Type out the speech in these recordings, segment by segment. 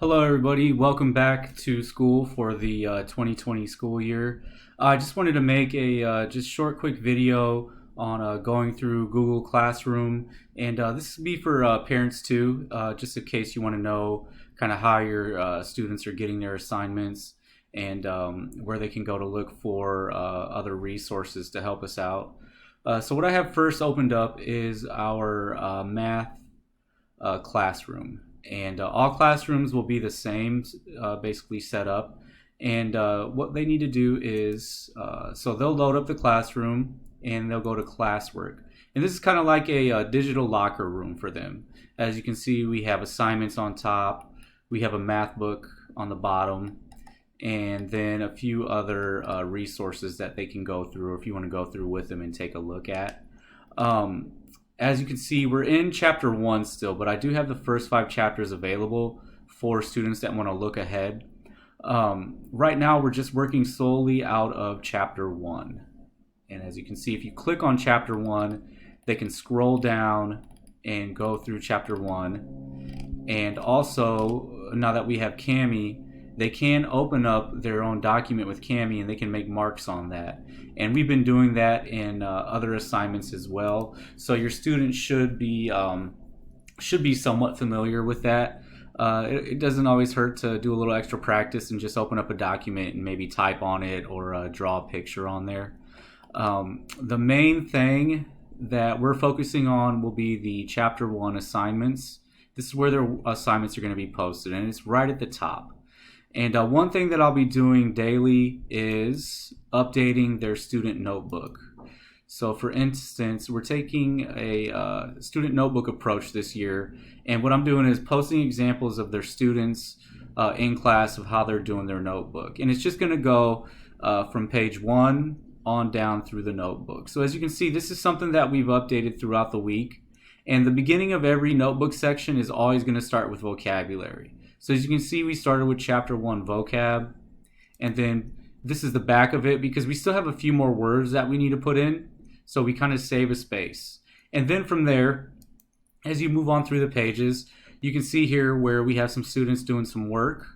Hello, everybody. Welcome back to school for the 2020 school year. I just wanted to make a just short, quick video on going through Google Classroom, and this will be for parents too, just in case you want to know kind of how your students are getting their assignments and where they can go to look for other resources to help us out. So what I have first opened up is our math classroom, and all classrooms will be the same, basically set up. And what they need to do is, so they'll load up the classroom and they'll go to classwork. And this is kind of like a digital locker room for them. As you can see, we have assignments on top, we have a math book on the bottom, and then a few other resources that they can go through if you want to go through with them and take a look at. As you can see, we're in chapter 1 still, but I do have the first 5 chapters available for students that want to look ahead. Right now, we're just working solely out of chapter 1. And as you can see, if you click on chapter 1, they can scroll down and go through chapter 1. And also, now that we have Kami, they can open up their own document with Kami and they can make marks on that. And we've been doing that in other assignments as well. So your students should be somewhat familiar with that. It doesn't always hurt to do a little extra practice and just open up a document and maybe type on it or draw a picture on there. The main thing that we're focusing on will be the chapter 1 assignments. This is where their assignments are going to be posted, and it's right at the top. And one thing that I'll be doing daily is updating their student notebook. So for instance, we're taking a student notebook approach this year, and what I'm doing is posting examples of their students in class of how they're doing their notebook. And it's just going to go from page 1 on down through the notebook. So as you can see, this is something that we've updated throughout the week. And the beginning of every notebook section is always going to start with vocabulary. So as you can see, we started with chapter 1 vocab, and then this is the back of it because we still have a few more words that we need to put in, so we kind of save a space. And then from there, as you move on through the pages, you can see here where we have some students doing some work.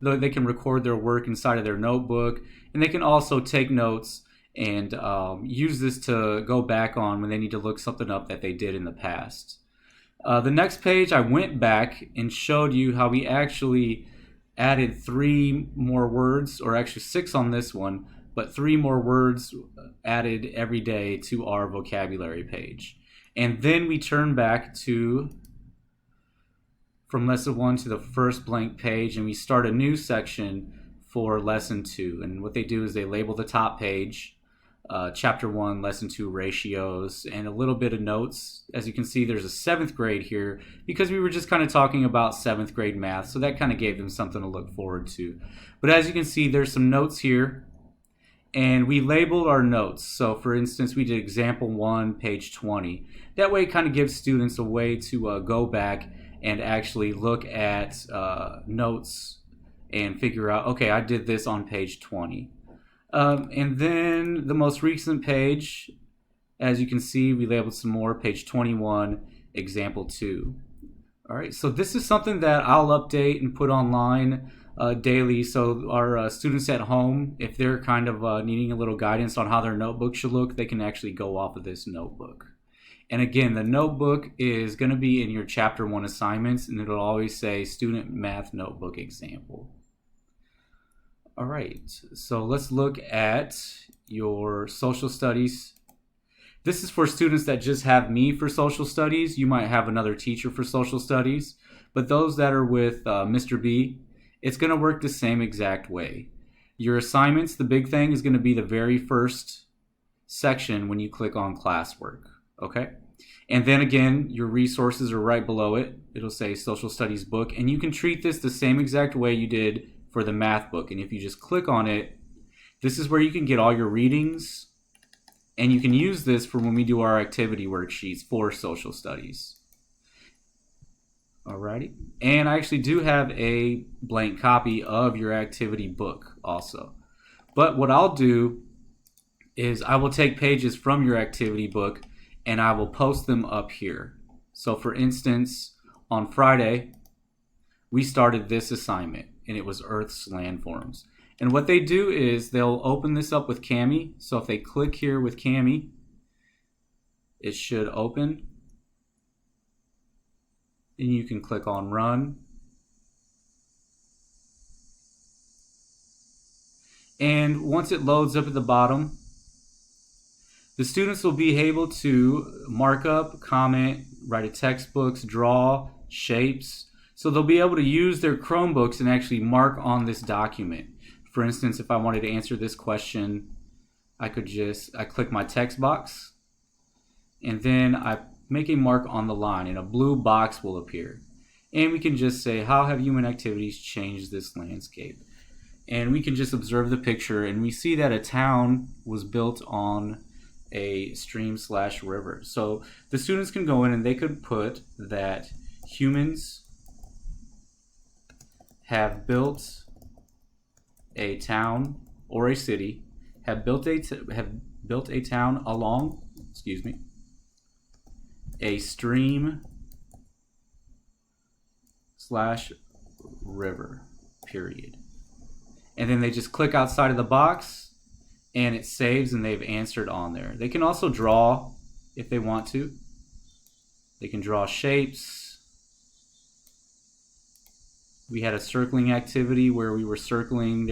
They can record their work inside of their notebook, and they can also take notes and use this to go back on when they need to look something up that they did in the past. The next page, I went back and showed you how we actually added 3 more words, or actually 6 on this one, but 3 more words added every day to our vocabulary page. And then we turn back from lesson 1 to the first blank page, and we start a new section for lesson 2. And what they do is they label the top page, chapter 1, lesson 2 ratios, and a little bit of notes. As you can see, there's a 7th grade here because we were just kind of talking about 7th grade math, so that kind of gave them something to look forward to. But as you can see, there's some notes here, and we labeled our notes. So for instance, we did example 1, page 20. That way it kind of gives students a way to go back and actually look at notes and figure out, okay, I did this on page 20. And then the most recent page, as you can see, we labeled some more, page 21, example 2. All right, so this is something that I'll update and put online daily, so our students at home, if they're kind of needing a little guidance on how their notebook should look, they can actually go off of this notebook. And again, the notebook is going to be in your chapter 1 assignments, and it'll always say student math notebook example. All right, so let's look at your social studies. This is for students that just have me for social studies. You might have another teacher for social studies, but those that are with Mr. B, it's going to work the same exact way. Your assignments, the big thing is going to be the very first section when you click on classwork, okay? And then again, your resources are right below it. It'll say social studies book, and you can treat this the same exact way you did for the math book. And if you just click on it, this is where you can get all your readings, and you can use this for when we do our activity worksheets for social studies. Alrighty, and I actually do have a blank copy of your activity book also. But what I'll do is I will take pages from your activity book and I will post them up here. So for instance, on Friday, we started this assignment, and it was Earth's landforms. And what they do is they'll open this up with Kami. So if they click here with Kami, it should open. And you can click on Run. And once it loads up at the bottom, the students will be able to mark up, comment, write a textbooks, draw, shapes. So they'll be able to use their Chromebooks and actually mark on this document. For instance, if I wanted to answer this question, I click my text box, and then I make a mark on the line, and a blue box will appear. And we can just say, how have human activities changed this landscape? And we can just observe the picture, and we see that a town was built on a stream/river. So the students can go in and they could put that humans have built a town or a city, have built a town along, a stream/river, period. And then they just click outside of the box and it saves, and they've answered on there. They can also draw if they want to. They can draw shapes. We had a circling activity where we were circling.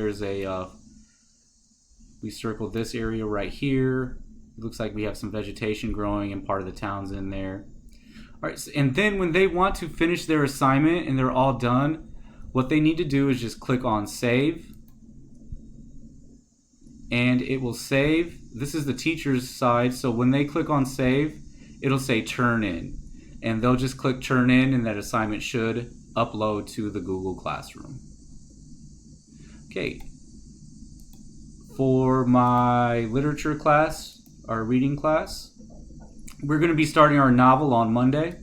We circled this area right here. It looks like we have some vegetation growing and part of the town's in there. All right, and then when they want to finish their assignment and they're all done, what they need to do is just click on Save. And it will save. This is the teacher's side, so when they click on Save, it'll say Turn In. And they'll just click Turn In, and that assignment should upload to the Google Classroom. Okay. For my literature class, our reading class, we're going to be starting our novel on Monday.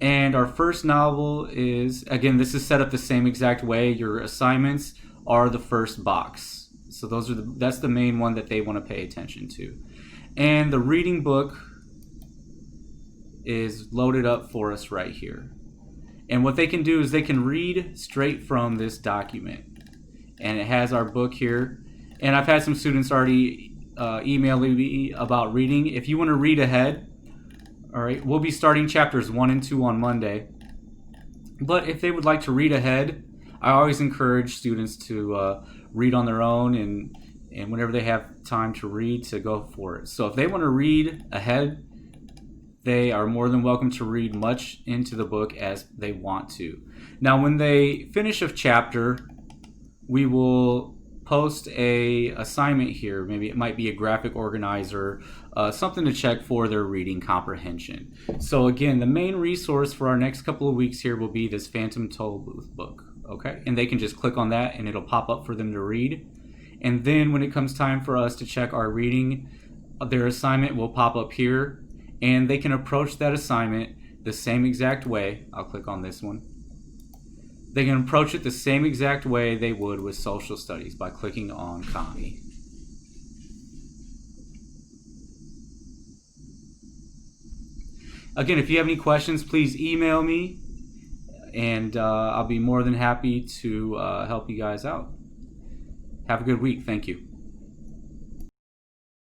And our first novel is, again, this is set up the same exact way. Your assignments are the first box. So that's the main one that they want to pay attention to. And the reading book is loaded up for us right here. And what they can do is they can read straight from this document. And it has our book here. And I've had some students already email me about reading. If you want to read ahead, all right, we'll be starting chapters 1 and 2 on Monday. But if they would like to read ahead, I always encourage students to read on their own, and whenever they have time to read, to go for it. So if they want to read ahead, they are more than welcome to read much into the book as they want to. Now, when they finish a chapter, we will post a assignment here. Maybe it might be a graphic organizer, something to check for their reading comprehension. So again, the main resource for our next couple of weeks here will be this Phantom Tollbooth book. Okay, and they can just click on that and it'll pop up for them to read. And then when it comes time for us to check our reading, their assignment will pop up here, and they can approach that assignment the same exact way. I'll click on this one. They can approach it the same exact way they would with social studies by clicking on Kami. Again, if you have any questions, please email me. And I'll be more than happy to help you guys out. Have a good week. Thank you.